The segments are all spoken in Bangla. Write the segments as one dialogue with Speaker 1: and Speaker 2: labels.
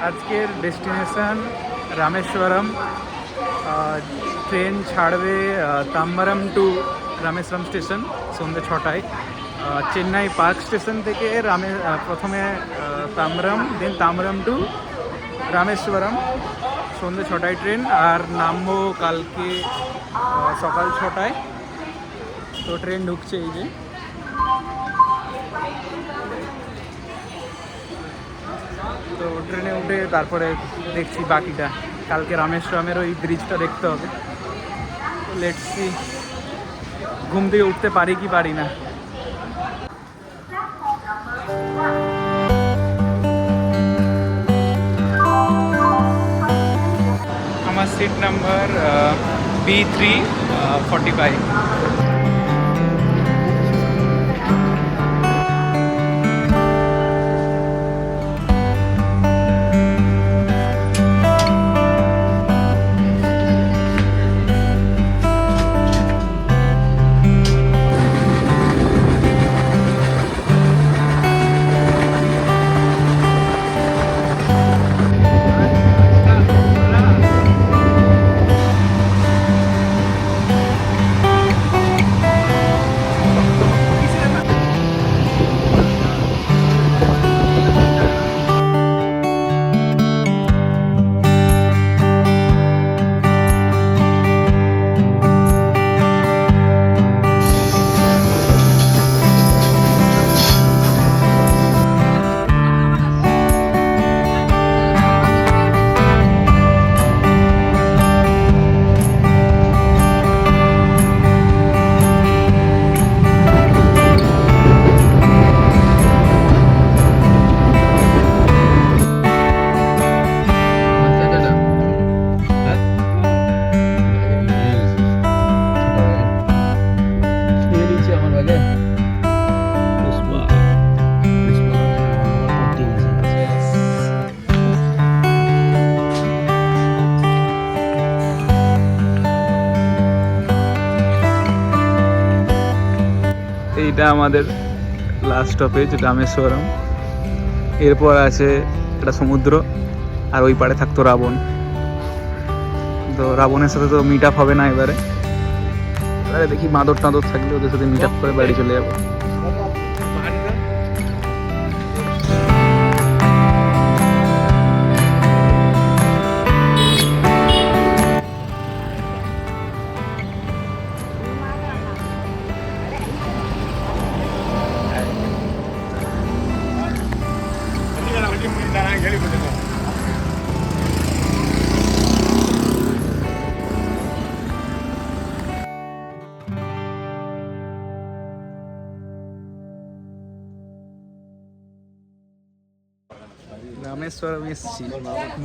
Speaker 1: আজকের ডেস্টিনেশন রামেশ্বরম। ট্রেন ছাড়বে তাম্বারাম টু রামেশ্বরম স্টেশন সন্ধ্যে 6টায়। চেন্নাই পার্ক স্টেশন থেকে প্রথমে তাম্বারাম, দেন তাম্বারাম টু রামেশ্বরম সন্ধ্যে 6টায় ট্রেন। আর নামবো কালকে সকাল 6টায়। তো ট্রেন ঢুকছে এই যে। তো ট্রেনে উঠে তারপরে দেখছি বাকিটা। কালকে রামেশ্বরমের ওই ব্রিজটা দেখতে হবে। লেটস সি ঘুম থেকে উঠতে পারি কি পারি না। আমার সিট নাম্বার B345। এইটা আমাদের লাস্ট স্টপেজ রামেশ্বরম। এরপর আছে একটা সমুদ্র, আর ওই পাড়ে থাকতো রাবণ। তো রাবণের সাথে তো মিট আপ হবে না এবারে দেখি বাঁদর টাঁদর থাকলে ওদের সাথে মিট আপ করে বাড়ি চলে যাবো। রামেশ্বরম এসছি,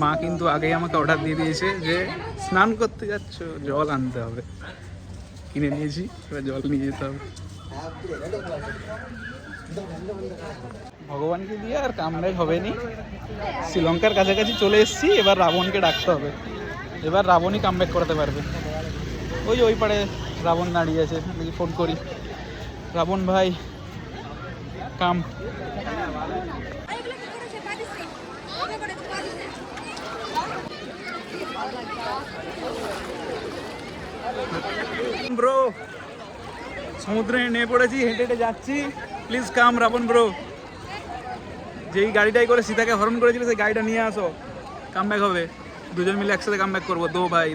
Speaker 1: মা কিন্তু আগেই আমাকে অর্ডার দিয়ে দিয়েছে যে স্নান করতে যাচ্ছ জল আনতে হবে। কিনে নিয়েছি, এবার জল নিয়ে যেতে হবে। ভগবানকে দিয়ে আর কামব্যাক হবে নি। শ্রীলঙ্কার কাছাকাছি চলে এসেছি, এবার রাবণকে ডাকতে হবে। এবার রাবণই কামব্যাক করাতে পারবে। ওই যে ওই পারে রাবণ দাঁড়িয়ে আছে, দেখি ফোন করি। রাবণ ভাই কাম। ব্রো সমুদ্রে নেমে পড়েছি, হেঁটে হেঁটে যাচ্ছি। Please come Ravan bro. যেই গাড়িটাই করে সীতাকে হরণ করেছিল সেই গাড়িটা নিয়ে আসো, কামব্যাক হবে। দুজন মিলে একসাথে কামব্যাক করবো। দো ভাই।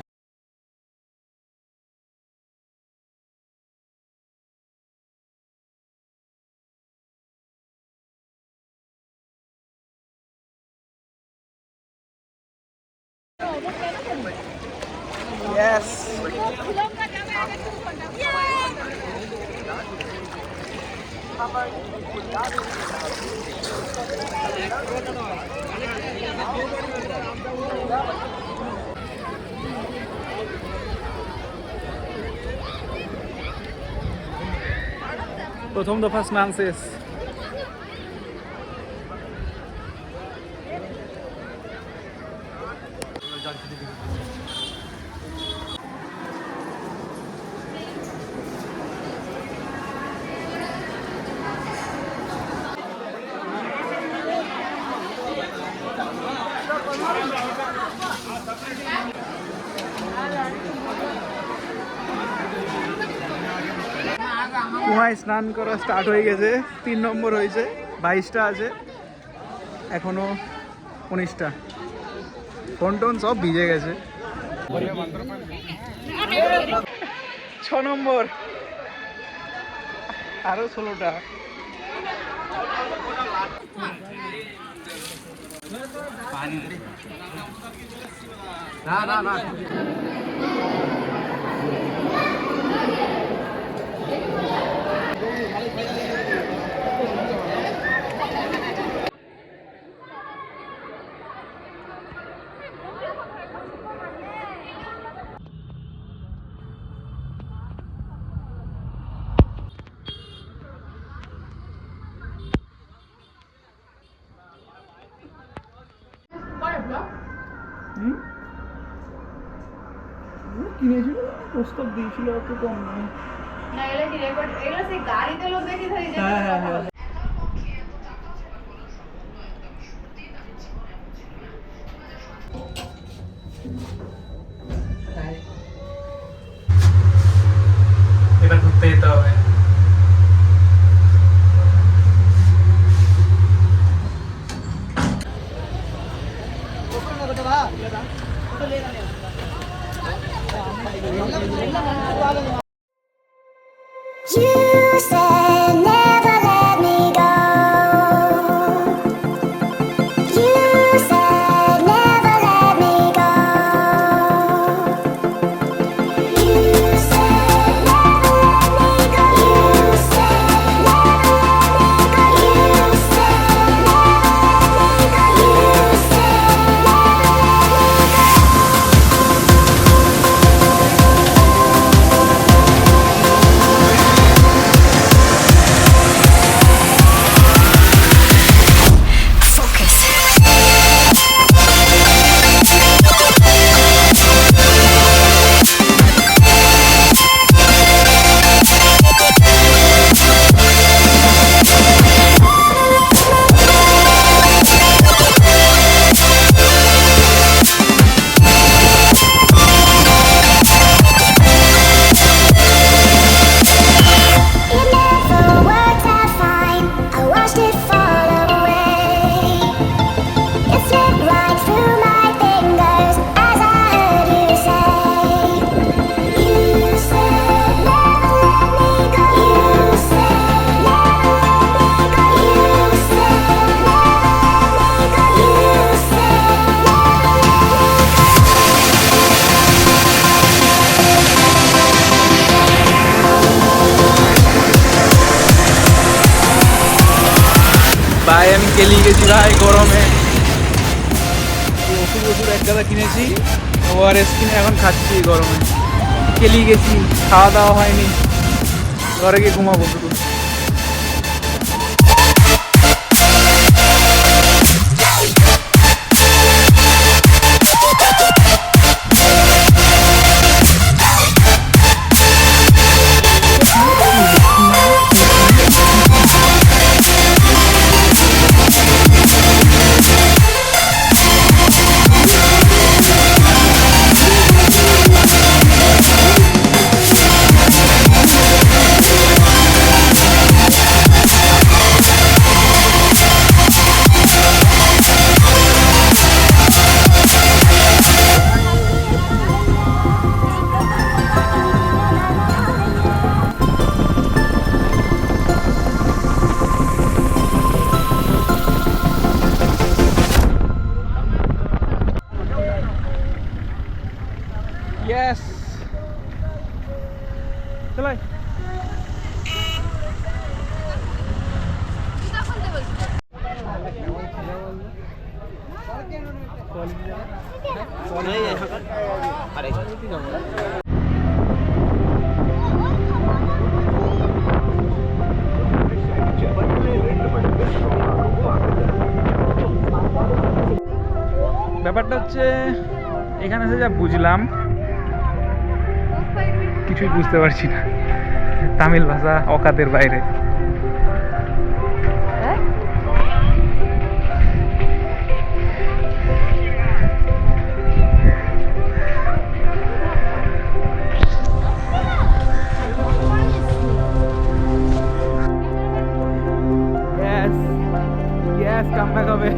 Speaker 1: Yes. প্রথম দফা স্নান শেষ। কুয়ায় স্নান করা স্টার্ট হয়ে গেছে, 3 নম্বর হয়েছে, 22টা আছে, এখনো 19টা। ফোন টোন সব ভিজে গেছে। 6 নম্বর, আরো 16টা। না না না কিনেছিল, প্রস্তাব দিয়েছিল, অত কম নয়। হ্যাঁ হ্যাঁ হ্যাঁ। এবার ঘুরতে যেতে হবে।
Speaker 2: You said never let me go. You said never let me go. You said never let me go. You said never let me go. You said never let me go. You said
Speaker 1: ভাই আমি কেলি গেছি ভাই গরমে, ওষুধ এক গাদা কিনেছি, ওআরএস কিনে এখন খাচ্ছি গরমে। কেলি গেছি, খাওয়া দাওয়া হয়নি, ঘরে গিয়ে ঘুমাবো শুধু। Yes. চলাই। ব্যাপারটা হচ্ছে এখানে এসে যা বুঝলাম, কিছুই বুঝতে পারছি না, তামিল ভাষা অকাতের বাইরে। ব্যাস কামব্যাক হবে।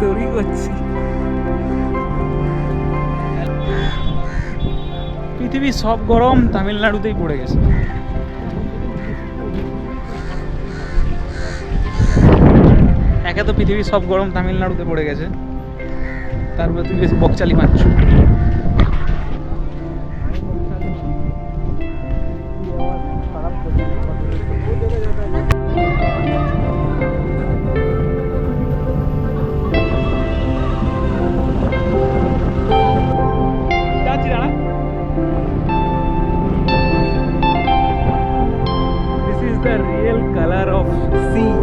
Speaker 1: তৈরি করছি। পৃথিবীর সব গরম তামিলনাড়ুতেই পড়ে গেছে। একে তো পৃথিবীর সব গরম তামিলনাড়ুতে পড়ে গেছে, তারপরে তুই বেশি বকচালি মারছ। This is the real color of sea.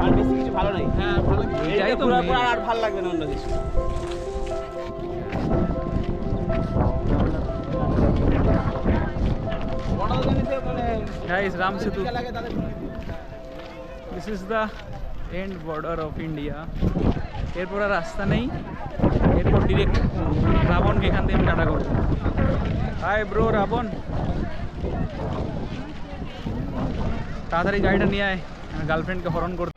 Speaker 3: আর বেশি কিছু ভালো নাই।
Speaker 1: হ্যাঁ ভালো,
Speaker 3: এটাই তো আর ভালো লাগবে না অন্য কিছু।
Speaker 1: Guys, Ram Setu. This is the end border of India. এরপর আর রাস্তা নেই, এরপর ডিরেক্ট রাবণকে এখান থেকে আমি টাটা করবো। হাই ব্রো রাবণ, তাড়াতাড়ি গাড়িটা নিয়ে আয়, আমি গার্লফ্রেন্ডকে হরণ করতে।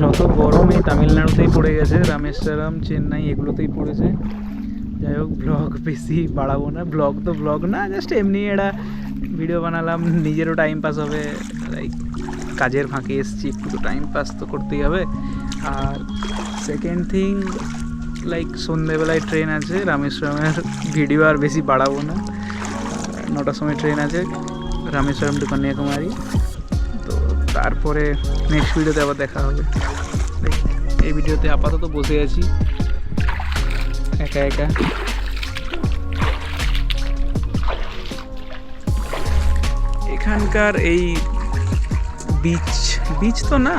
Speaker 1: যত গরম এই তামিলনাড়ুতেই পড়ে গেছে, রামেশ্বরম, চেন্নাই এগুলোতেই পড়েছে। যাই হোক, ব্লগ বেশি বাড়াবো না। ব্লগ তো ব্লগ না, জাস্ট এমনি একটা ভিডিও বানালাম, নিজেরও টাইম পাস হবে। লাইক কাজের ফাঁকে এসছি, একটু তো টাইম পাস তো করতেই হবে। আর সেকেন্ড থিং, লাইক সন্ধ্যেবেলায় ট্রেন আছে রামেশ্বরমের, ভিডিও আর বেশি বাড়াবো না। 9টার সময় ট্রেন আছে রামেশ্বরম টু কন্যাকুমারী। তো তারপরে নেক্সট ভিডিওতে আবার দেখা হবে। এই ভিডিওতে আপাতত বসে আছি একা একা। এখানকার এই বিচ তো না,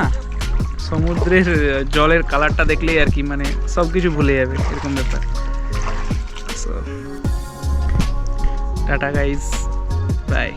Speaker 1: সমুদ্রের জলের কালারটা দেখলেই আর কি মানে সব কিছু ভুলে যাবে, এরকম ব্যাপার। So tata guys, by.